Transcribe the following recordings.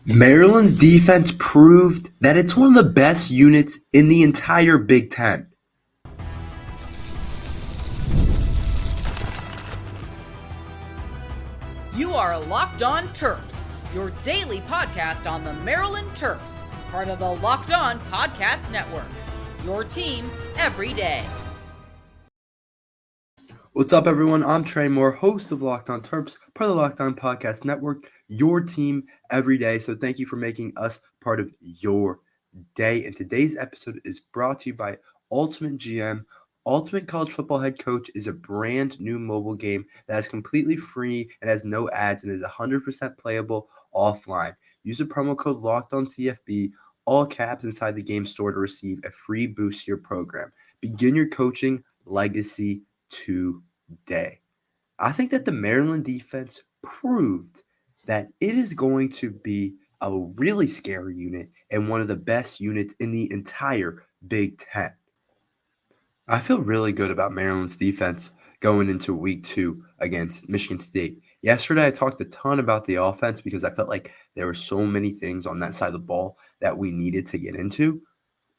Maryland's defense proved that it's one of the best units in the entire Big Ten. You are Locked On Terps, your daily podcast on the Maryland Terps, part of the Locked On Podcast Network. Your team every day. What's up, everyone? I'm Tre Moore, host of Locked On Terps, part of the Locked On Podcast Network, your team every day. So thank you for making us part of your day. And today's episode is brought to you by Ultimate GM. Ultimate College Football Head Coach is a brand new mobile game that is completely free and has no ads and is 100% playable offline. Use the promo code LOCKEDONCFB, all caps, inside the game store to receive a free boost to your program. Begin your coaching legacy today. I think that the Maryland defense proved that it is going to be a really scary unit and one of the best units in the entire Big Ten. I feel really good about Maryland's defense going into week 2 against Michigan State. Yesterday, I talked a ton about the offense because I felt like there were so many things on that side of the ball that we needed to get into.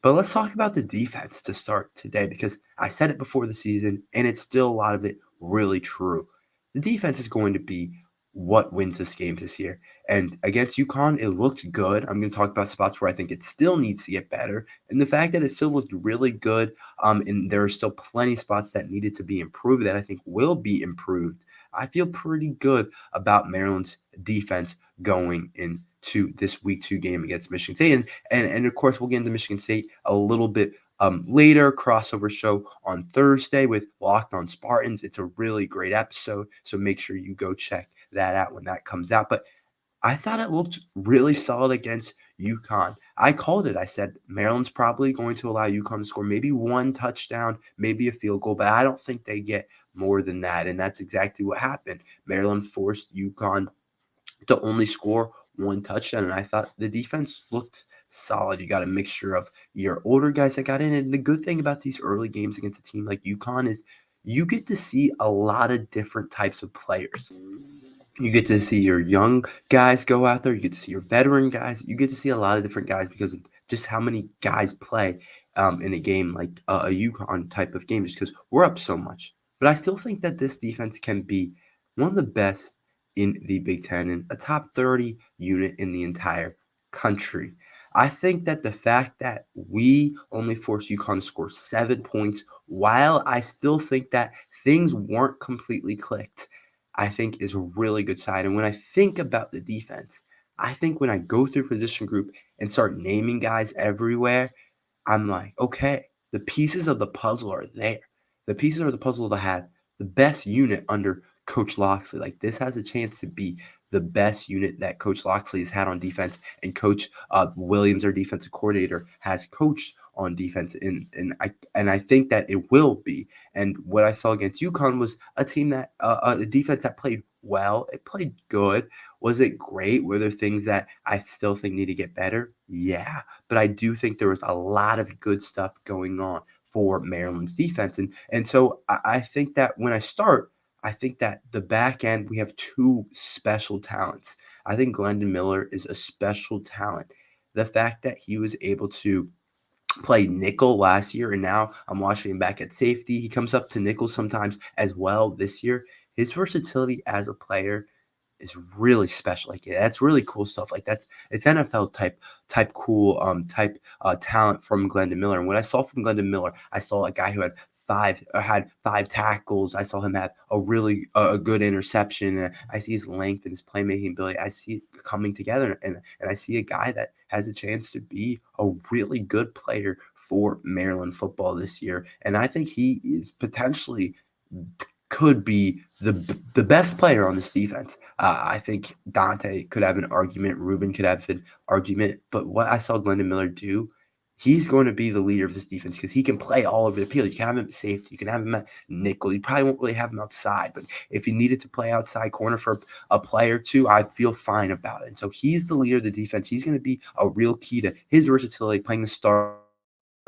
But let's talk about the defense to start today, because I said it before the season, and it's still a lot of it really true. The defense is going to be what wins this game this year. And against UConn, it looked good. I'm going to talk about spots where I think it still needs to get better. And the fact that it still looked really good, and there are still plenty of spots that needed to be improved that I think will be improved. I feel pretty good about Maryland's defense going into this week 2 game against Michigan State. And of course, we'll get into Michigan State a little bit later. Crossover show on Thursday with Locked On Spartans. It's a really great episode, so make sure you go check that out when that comes out. But I thought it looked really solid against UConn. I called it. I said Maryland's probably going to allow UConn to score maybe one touchdown, maybe a field goal, but I don't think they get more than that. And that's exactly what happened. Maryland forced UConn to only score one touchdown, and I thought the defense looked solid. You got a mixture of your older guys that got in, and the good thing about these early games against a team like UConn is you get to see a lot of different types of players. You get to see your young guys go out there. You get to see your veteran guys. You get to see a lot of different guys because of just how many guys play in a game like a UConn type of game, just because we're up so much. But I still think that this defense can be one of the best in the Big Ten and a top 30 unit in the entire country. I think that the fact that we only forced UConn to score 7 points, while I still think that things weren't completely clicked, I think is a really good sign. And when I think about the defense, I think when I go through position group and start naming guys everywhere, I'm like, okay, the pieces of the puzzle are there. The pieces of the puzzle to have the best unit under Coach Locksley. Like, this has a chance to be the best unit that Coach Locksley has had on defense, and Coach Williams, our defensive coordinator, has coached on defense. And I think that it will be. And what I saw against UConn was a team that a defense that played well. It played good. Was it great? Were there things that I still think need to get better? Yeah, but I do think there was a lot of good stuff going on for Maryland's defense. And so I think that when I think that the back end, we have two special talents. I think Glendon Miller is a special talent. The fact that he was able to play nickel last year, and now I'm watching him back at safety. He comes up to nickel sometimes as well this year. His versatility as a player is really special. Like, that's really cool stuff. Like, it's NFL type cool type talent from Glendon Miller. And what I saw from Glendon Miller, I saw a guy who had five tackles. I saw him have a really a good interception. And I see his length and his playmaking ability. I see it coming together, and I see a guy that has a chance to be a really good player for Maryland football this year. And I think he is potentially could be the best player on this defense. I think Dante could have an argument. Ruben could have an argument. But what I saw Glendon Miller do, he's going to be the leader of this defense because he can play all over the field. You can have him at safety. You can have him at nickel. You probably won't really have him outside. But if you needed to play outside corner for a play or two, I feel fine about it. And so he's the leader of the defense. He's going to be a real key to his versatility, playing the star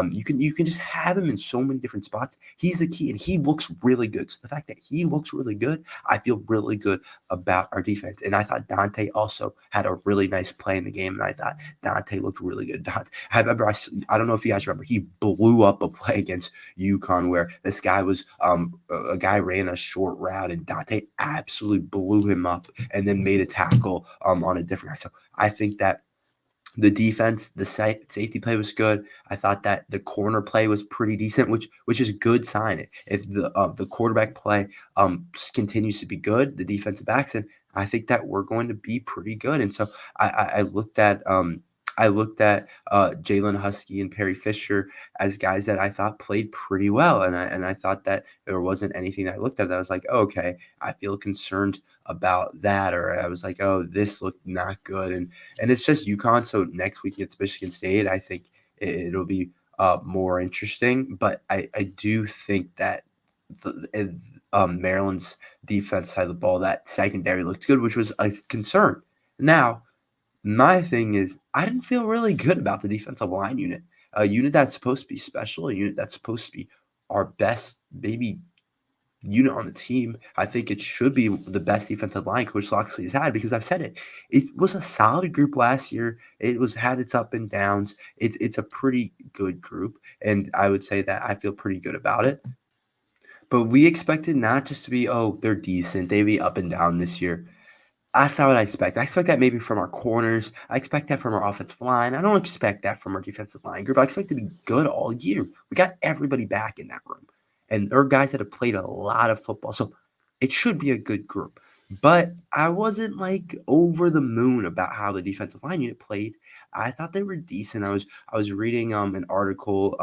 You can just have him in so many different spots. He's the key, and he looks really good. So the fact that he looks really good, I feel really good about our defense. And I thought Dante also had a really nice play in the game, and I thought Dante looked really good. I remember, I don't know if you guys remember, he blew up a play against UConn where this guy was a guy ran a short route, and Dante absolutely blew him up, and then made a tackle on a different guy. So I think that the defense, the safety play was good. I thought that the corner play was pretty decent, which is good sign. If the quarterback play continues to be good, the defensive backs, and I think that we're going to be pretty good. And so I looked at Jalen Husky and Perry Fisher as guys that I thought played pretty well, and I thought that there wasn't anything that I looked at that I was like, oh, okay, I feel concerned about that, or I was like, oh, this looked not good, and it's just UConn. So next week against Michigan State, I think it'll be more interesting. But I do think that Maryland's defense side of the ball, that secondary looked good, which was a concern. Now, my thing is, I didn't feel really good about the defensive line unit, a unit that's supposed to be special, a unit that's supposed to be our best, maybe unit on the team. I think it should be the best defensive line Coach Loxley has had, because I've said it. It was a solid group last year. It had its up and downs. It's a pretty good group, and I would say that I feel pretty good about it. But we expected not just to be, oh, they're decent, they be up and down this year. That's not what I expect. I expect that maybe from our corners. I expect that from our offensive line. I don't expect that from our defensive line group. I expect to be good all year. We got everybody back in that room. And there are guys that have played a lot of football. So it should be a good group. But I wasn't like over the moon about how the defensive line unit played. I thought they were decent. I was reading an article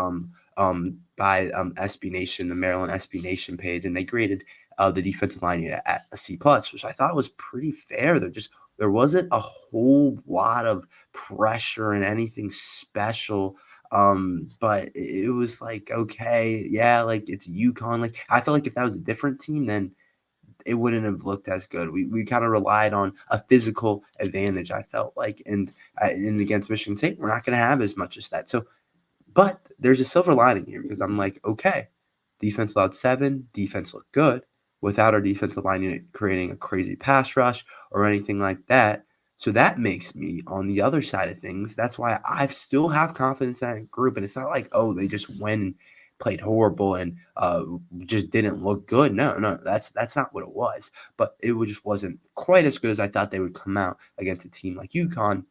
by SB Nation, the Maryland SB Nation page, and they graded the defensive line unit at a C plus, which I thought was pretty fair. There wasn't a whole lot of pressure and anything special. But it was like, okay, yeah, like it's UConn. Like I feel like if that was a different team, then it wouldn't have looked as good. We kind of relied on a physical advantage, I felt like, and against Michigan State, we're not going to have as much as that. So, but there's a silver lining here, because I'm like, okay, defense allowed 7, defense looked good without our defensive line unit creating a crazy pass rush or anything like that. So that makes me on the other side of things. That's why I still have confidence in that group. And it's not like, oh, they just went and played horrible and just didn't look good. No, that's not what it was. But it just wasn't quite as good as I thought they would come out against a team like UConn.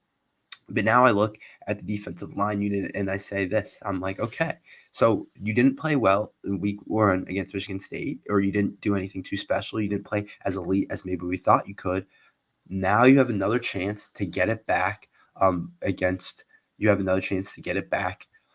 But now I look at the defensive line unit and I say this. I'm like, okay, so you didn't play well in week 1 against Michigan State, or you didn't do anything too special. You didn't play as elite as maybe we thought you could. Now you have another chance to get it back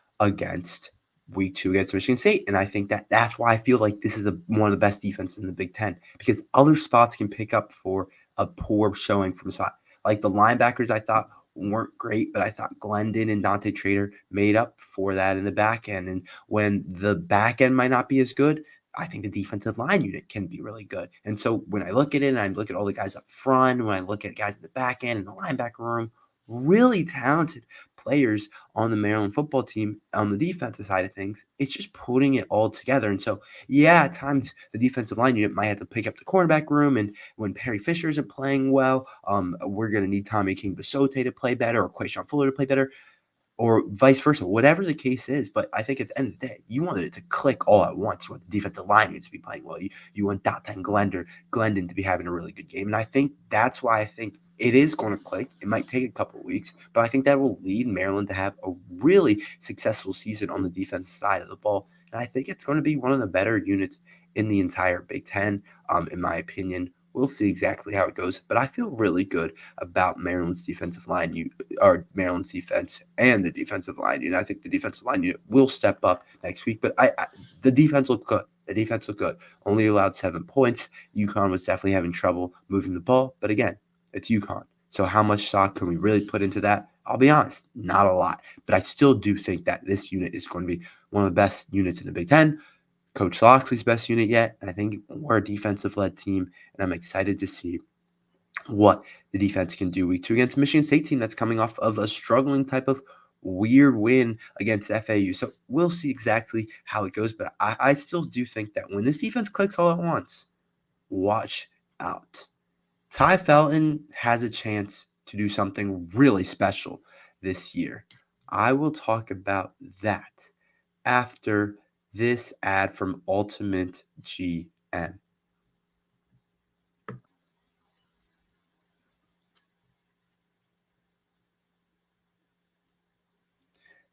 against week 2 against Michigan State. And I think that's why I feel like this is one of the best defenses in the Big Ten, because other spots can pick up for a poor showing from a spot. Like the linebackers, I thought weren't great, but I thought Glendon and Dante Trader made up for that in the back end. And when the back end might not be as good, I think the defensive line unit can be really good. And so when I look at it and I look at all the guys up front, when I look at guys in the back end and the linebacker room, really talented players on the Maryland football team on the defensive side of things, it's just putting it all together. And so, yeah, at times the defensive line unit might have to pick up the cornerback room. And when Perry Fisher isn't playing well, we're going to need Tommy King Basote to play better, or Quayshawn Fuller to play better, or vice versa, whatever the case is. But I think at the end of the day, you wanted it to click all at once. You want the defensive line unit to be playing well. You want Data and Glendon to be having a really good game. And I think that's why I think it is going to click. It might take a couple of weeks, but I think that will lead Maryland to have a really successful season on the defensive side of the ball. And I think it's going to be one of the better units in the entire Big Ten, in my opinion. We'll see exactly how it goes, but I feel really good about Maryland's defensive line, or Maryland's defense and the defensive line unit. I think the defensive line unit will step up next week, but the defense looked good. The defense looked good. Only allowed 7 points. UConn was definitely having trouble moving the ball, but again, it's UConn. So how much stock can we really put into that? I'll be honest, not a lot. But I still do think that this unit is going to be one of the best units in the Big Ten. Coach Loxley's best unit yet. And I think we're a defensive-led team, and I'm excited to see what the defense can do week 2 against Michigan State team that's coming off of a struggling type of weird win against FAU. So we'll see exactly how it goes. But I still do think that when this defense clicks all at once, watch out. Tai Felton has a chance to do something really special this year. I will talk about that after this ad from Ultimate GM.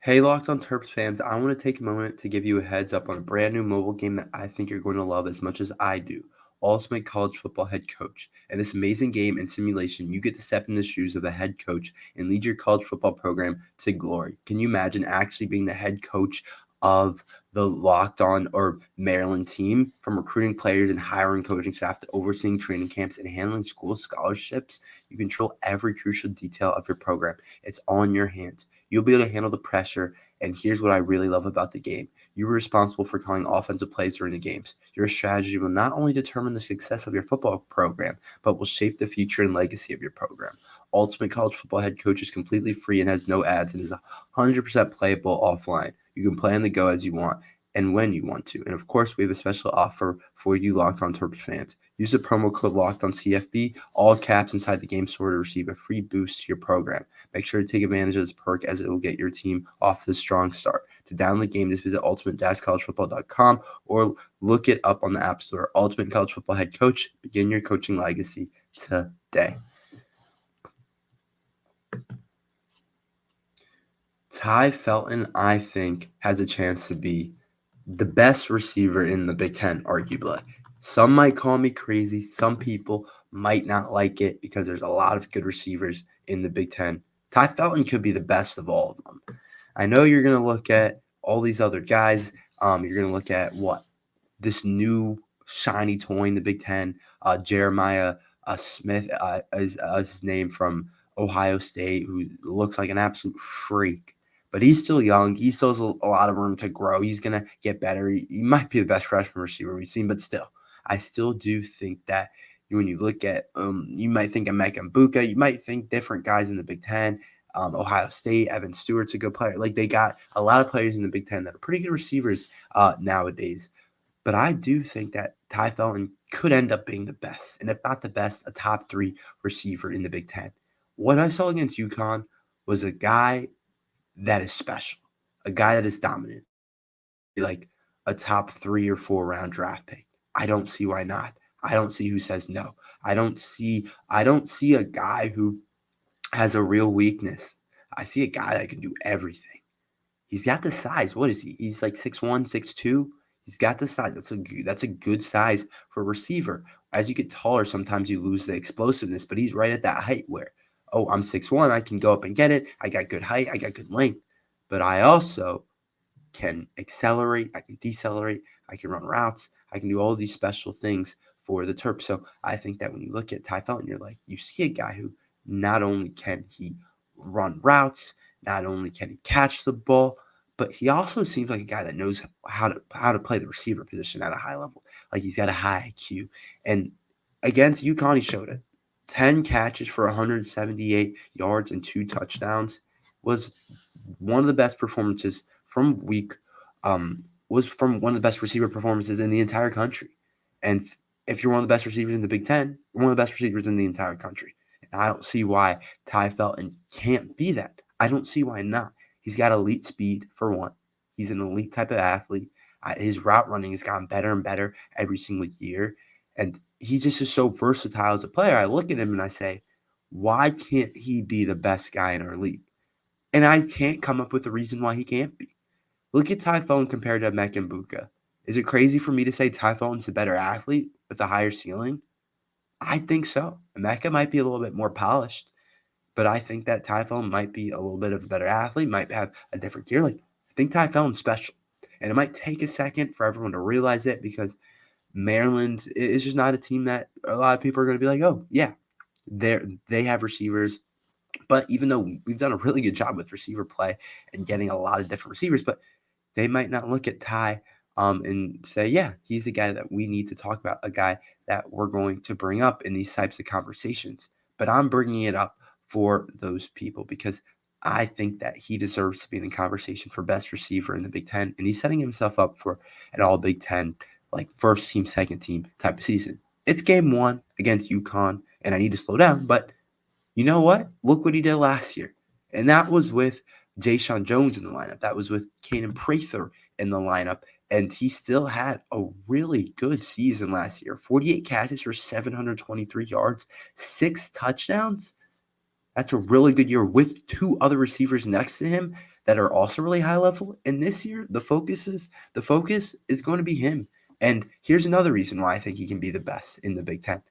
Hey, Locked on Terps fans, I want to take a moment to give you a heads up on a brand new mobile game that I think you're going to love as much as I do. Ultimate College Football Head Coach. In this amazing game and simulation, you get to step in the shoes of a head coach and lead your college football program to glory. Can you imagine actually being the head coach of the Locked On or Maryland team, from recruiting players and hiring coaching staff to overseeing training camps and handling school scholarships? You control every crucial detail of your program. It's all in your hands. You'll be able to handle the pressure. And here's what I really love about the game. You are responsible for calling offensive plays during the games. Your strategy will not only determine the success of your football program, but will shape the future and legacy of your program. Ultimate College Football Head Coach is completely free and has no ads and is 100% playable offline. You can play on the go as you want and when you want to. And of course, we have a special offer for you Locked On Terps fans. Use the promo code Locked On CFB, all caps, inside the game store to receive a free boost to your program. Make sure to take advantage of this perk as it will get your team off to a strong start. To download the game, just visit ultimate-collegefootball.com or look it up on the App Store. Ultimate College Football Head Coach, begin your coaching legacy today. Tai Felton, I think, has a chance to be the best receiver in the Big Ten, arguably. Some might call me crazy. Some people might not like it because there's a lot of good receivers in the Big Ten. Tai Felton could be the best of all of them. I know you're going to look at all these other guys. You're going to look at this new shiny toy in the Big Ten, Jeremiah Smith is his name, from Ohio State, who looks like an absolute freak. But he's still young. He still has a lot of room to grow. He's going to get better. He might be the best freshman receiver we've seen, but still, I still do think that when you look at, you might think of Mecca Mbuka. You might think different guys in the Big Ten. Ohio State, Evan Stewart's a good player. Like, they got a lot of players in the Big Ten that are pretty good receivers nowadays. But I do think that Tai Felton could end up being the best, and if not the best, a top 3 receiver in the Big Ten. What I saw against UConn was a guy that is special, a guy that is dominant, like a top 3 or 4 round draft pick. I don't see why not. I don't see who says no. I don't see a guy who has a real weakness. I see a guy that can do everything. He's got the size. What is he? He's like 6'1", 6'2". He's got the size. That's a good size for a receiver. As you get taller, sometimes you lose the explosiveness, but he's right at that height where, oh, I'm 6'1", I can go up and get it. I got good height. I got good length. But I also can accelerate. I can decelerate. I can run routes. I can do all these special things for the Terps. So I think that when you look at Tai Felton, you're like, you see a guy who not only can he run routes, not only can he catch the ball, but he also seems like a guy that knows how to play the receiver position at a high level. Like, he's got a high IQ. And against UConn, he showed it. 10 catches for 178 yards and 2 touchdowns was one of the best performances from was from one of the best receiver performances in the entire country. And if you're one of the best receivers in the Big Ten, you're one of the best receivers in the entire country. And I don't see why Tai Felton can't be that. I don't see why not. He's got elite speed, for one. He's an elite type of athlete. His route running has gotten better and better every single year. And he just is so versatile as a player. I look at him and I say, why can't he be the best guy in our league? And I can't come up with a reason why he can't be. Look at Tai Felton compared to Mecca Mbuka. Is it crazy for me to say Tai Felton's the better athlete with a higher ceiling? I think so. Mecca might be a little bit more polished, but I think that Tai Felton might be a little bit of a better athlete, might have a different gear. Like, I think Tai Felton's special. And it might take a second for everyone to realize it, because Maryland is just not a team that a lot of people are going to be like, oh, yeah, they have receivers. But even though we've done a really good job with receiver play and getting a lot of different receivers, but they might not look at Tai and say, yeah, he's the guy that we need to talk about, a guy that we're going to bring up in these types of conversations. But I'm bringing it up for those people because I think that he deserves to be in the conversation for best receiver in the Big Ten, and he's setting himself up for an all Big Ten, like first team, second team type of season. It's game 1 against UConn, and I need to slow down, but you know what? Look what he did last year. And that was with Jayshon Jones in the lineup. That was with Caden Prather in the lineup. And he still had a really good season last year. 48 catches for 723 yards, 6 touchdowns. That's a really good year with 2 other receivers next to him that are also really high level. And this year, the focus is going to be him. And here's another reason why I think he can be the best in the Big Ten.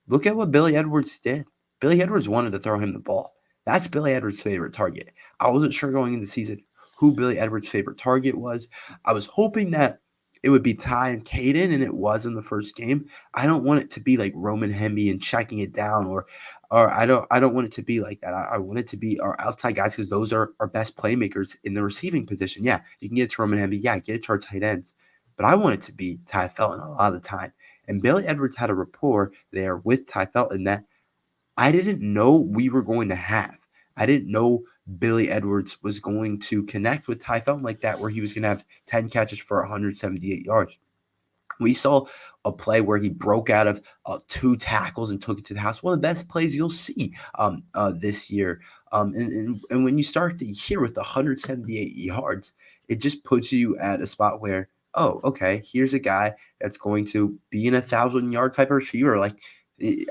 Look at what Billy Edwards did. Billy Edwards wanted to throw him the ball. That's Billy Edwards' favorite target. I wasn't sure going into the season who Billy Edwards' favorite target was. I was hoping that it would be Tai and Caden, and it was in the first game. I don't want it to be like Roman Hemby and checking it down, or I don't want it to be like that. I want it to be our outside guys because those are our best playmakers in the receiving position. Yeah, you can get it to Roman Hemby. Yeah, get it to our tight ends. But I want it to be Tai Felton a lot of the time. And Billy Edwards had a rapport there with Tai Felton that I didn't know we were going to have. I didn't know Billy Edwards was going to connect with Tai Felton like that, where he was going to have 10 catches for 178 yards. We saw a play where he broke out of 2 tackles and took it to the house. One of the best plays you'll see this year. And when you start the year with 178 yards, it just puts you at a spot where, oh, okay, here's a guy that's going to be in 1,000-yard type of receiver. Like,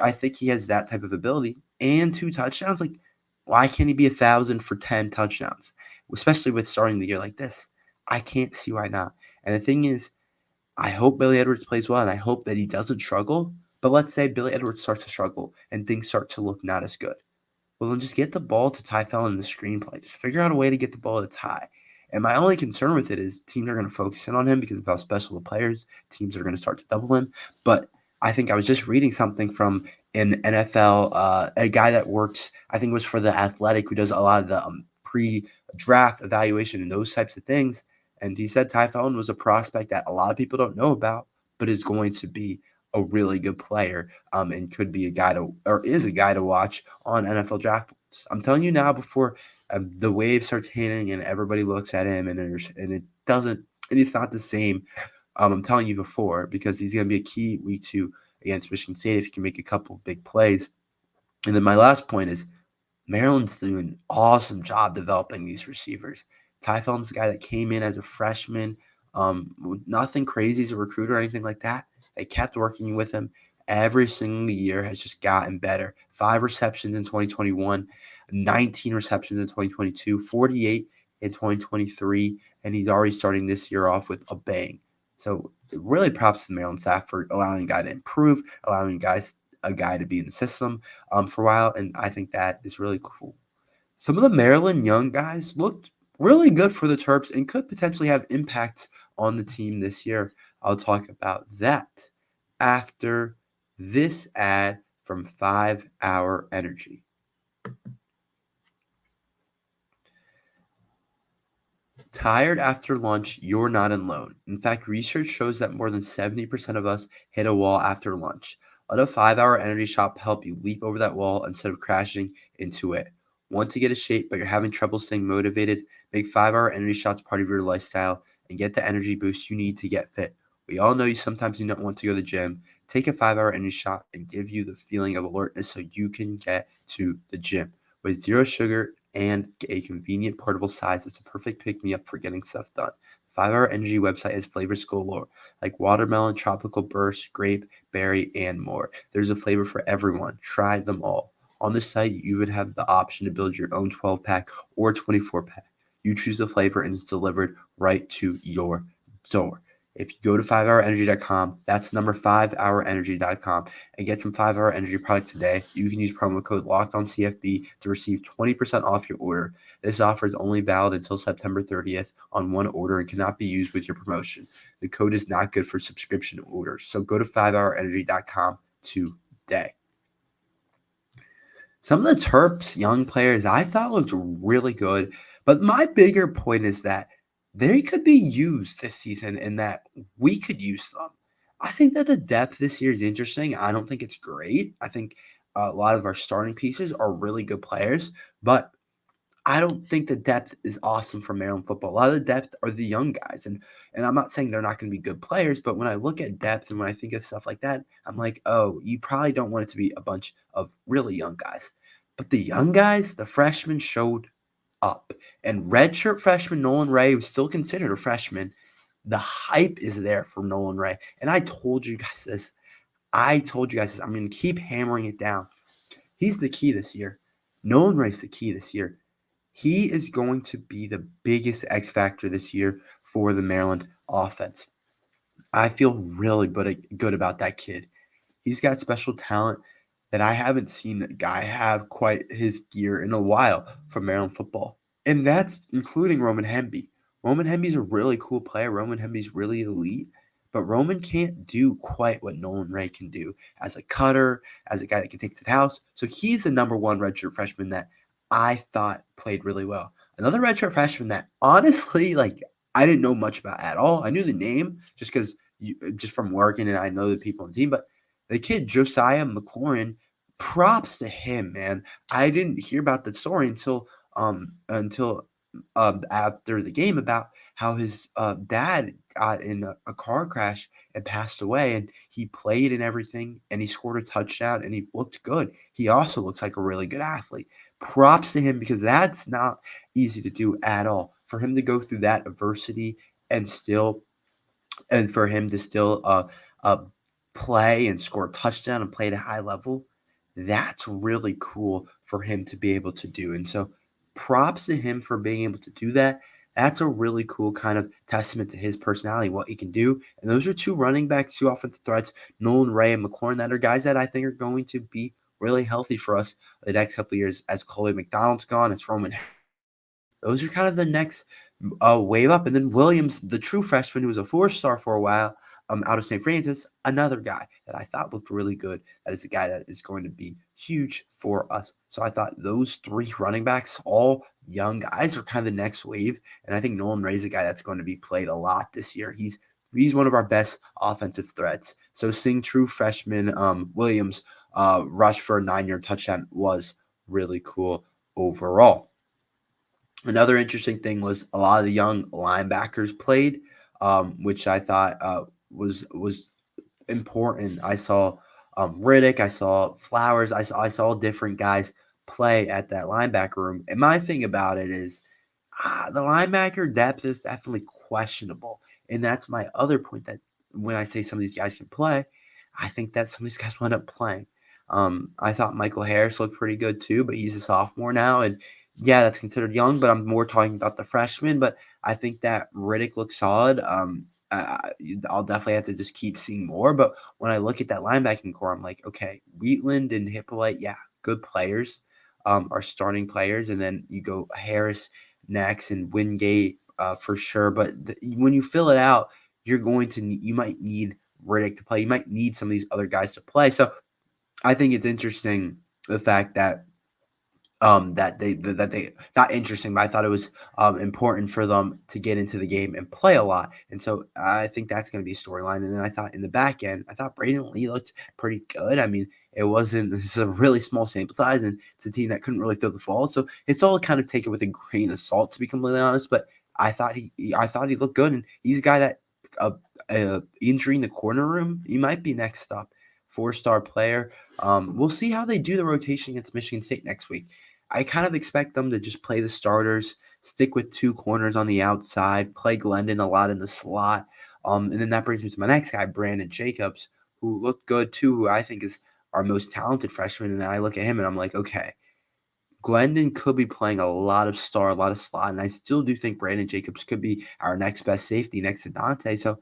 I think he has that type of ability and 2 touchdowns. Like, why can't he be 1,000 for 10 touchdowns? Especially with starting the year like this. I can't see why not. And the thing is, I hope Billy Edwards plays well, and I hope that he doesn't struggle. But let's say Billy Edwards starts to struggle and things start to look not as good. Well, then just get the ball to Tai Felton in the screenplay. Just figure out a way to get the ball to Tai. And my only concern with it is teams are going to focus in on him because of how special the players. Teams are going to start to double him. But I think I was just reading something from an NFL, a guy that works, I think it was for The Athletic, who does a lot of the pre-draft evaluation and those types of things. And he said Tai Felton was a prospect that a lot of people don't know about, but is going to be a really good player and could be a guy to, or is a guy to watch on NFL draft boards. I'm telling you now before the wave starts hitting and everybody looks at him and it doesn't, and it's not the same. I'm telling you before, because he's going to be a key week 2 against Michigan State if he can make a couple of big plays. And then my last point is Maryland's doing an awesome job developing these receivers. Tai Felton's the guy that came in as a freshman, nothing crazy as a recruiter or anything like that. They kept working with him every single year, has just gotten better. 5 receptions in 2021, 19 receptions in 2022, 48 in 2023, and he's already starting this year off with a bang. So really props to the Maryland staff for allowing a guy to improve, allowing a guy to be in the system for a while, and I think that is really cool. Some of the Maryland young guys looked really good for the Terps and could potentially have impacts on the team this year. I'll talk about that after this ad from 5 Hour Energy. Tired after lunch, you're not alone. In fact, research shows that more than 70% of us hit a wall after lunch. Let a 5 Hour Energy shot help you leap over that wall instead of crashing into it. Want to get a shape, but you're having trouble staying motivated? Make 5 Hour Energy shots part of your lifestyle and get the energy boost you need to get fit. We all know you sometimes do not want to go to the gym. Take a 5 Hour Energy shot and give you the feeling of alertness so you can get to the gym. With 0 sugar and a convenient portable size, it's a perfect pick-me-up for getting stuff done. 5 Hour Energy website has flavors galore, like watermelon, tropical burst, grape, berry, and more. There's a flavor for everyone. Try them all. On the site, you would have the option to build your own 12-pack or 24-pack. You choose the flavor and it's delivered right to your door. If you go to 5hourenergy.com, that's number 5hourenergy.com, and get some 5 Hour Energy product today, you can use promo code LOCKEDONCFB to receive 20% off your order. This offer is only valid until September 30th on one order and cannot be used with your promotion. The code is not good for subscription orders, so go to 5hourenergy.com today. Some of the Terps young players I thought looked really good, but my bigger point is that they could be used this season and that we could use them. I think that the depth this year is interesting. I don't think it's great. I think a lot of our starting pieces are really good players, but I don't think the depth is awesome for Maryland football. A lot of the depth are the young guys, and I'm not saying they're not going to be good players, but when I look at depth and when I think of stuff like that, I'm like, oh, you probably don't want it to be a bunch of really young guys. But the young guys, the freshmen showed up, and redshirt freshman Nolan Ray, who's still considered a freshman, the hype is there for Nolan Ray, and I told you guys this. I'm going to keep hammering it down. He's the key this year. Nolan Ray's the key this year. He is going to be the biggest X factor this year for the Maryland offense. I feel really good about that kid. He's got special talent that I haven't seen a guy have quite his gear in a while for Maryland football. And that's including Roman Hemby. Roman Hemby's a really cool player. Roman Hemby's really elite. But Roman can't do quite what Nolan Ray can do as a cutter, as a guy that can take to the house. So he's the number one redshirt freshman that I thought played really well. Another redshirt freshman that honestly, I didn't know much about at all. I knew the name just from working, and I know the people on the team. But the kid Josiah McLaurin, props to him, man. I didn't hear about the story until after the game about how his dad got in a car crash and passed away, and he played and everything, and he scored a touchdown, and he looked good. He also looks like a really good athlete. Props to him, because that's not easy to do at all. For him to go through that adversity and for him to still play and score a touchdown and play at a high level, that's really cool for him to be able to do. And so props to him for being able to do that. That's a really cool kind of testament to his personality, what he can do. And those are two running backs, two offensive threats, Nolan Ray and McLaurin, that are guys that I think are going to be really healthy for us the next couple of years. As Chloe McDonald's gone, as Roman, those are kind of the next wave up. And then Williams, the true freshman who was a 4-star for a while, out of St. Francis, another guy that I thought looked really good. That is a guy that is going to be huge for us. So I thought those three running backs, all young guys, are kind of the next wave. And I think Nolan Ray's a guy that's going to be played a lot this year. He's one of our best offensive threats. So seeing true freshman Williams rush for a 9-yard touchdown was really cool overall. Another interesting thing was a lot of the young linebackers played, which I thought was important. I saw Riddick, I saw Flowers, I saw different guys play at that linebacker room. And my thing about it is the linebacker depth is definitely questionable. And that's my other point, that when I say some of these guys can play, I think that some of these guys will end up playing. I thought Michael Harris looked pretty good too, but he's a sophomore now. And yeah, that's considered young, but I'm more talking about the freshmen. But I think that Riddick looks solid. I'll definitely have to just keep seeing more. But when I look at that linebacking core, I'm like, okay, Wheatland and Hippolyte, yeah, good players, are starting players. And then you go Harris next and Wingate for sure. But when you fill it out, you might need Riddick to play. You might need some of these other guys to play. So I think it's interesting, the fact that that they not interesting, but I thought it was important for them to get into the game and play a lot. And so I think that's going to be a storyline. And then I thought in the back end, I thought Braden Lee looked pretty good. I mean, this is a really small sample size, and it's a team that couldn't really throw the ball. So it's all kind of taken with a grain of salt, to be completely honest. But I thought he looked good, and he's a guy that injury in the corner room, he might be next up. 4-star player. We'll see how they do the rotation against Michigan State next week. I kind of expect them to just play the starters, stick with 2 corners on the outside, play Glendon a lot in the slot. And then that brings me to my next guy, Brandon Jacobs, who looked good too, who I think is our most talented freshman. And I look at him and I'm like, okay, Glendon could be playing a lot of star, a lot of slot. And I still do think Brandon Jacobs could be our next best safety next to Dante. So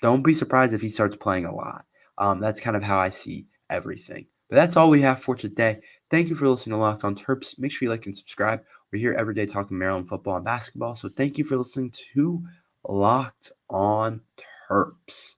don't be surprised if he starts playing a lot. That's kind of how I see everything. But that's all we have for today. Thank you for listening to Locked On Terps. Make sure you like and subscribe. We're here every day talking Maryland football and basketball. So thank you for listening to Locked On Terps.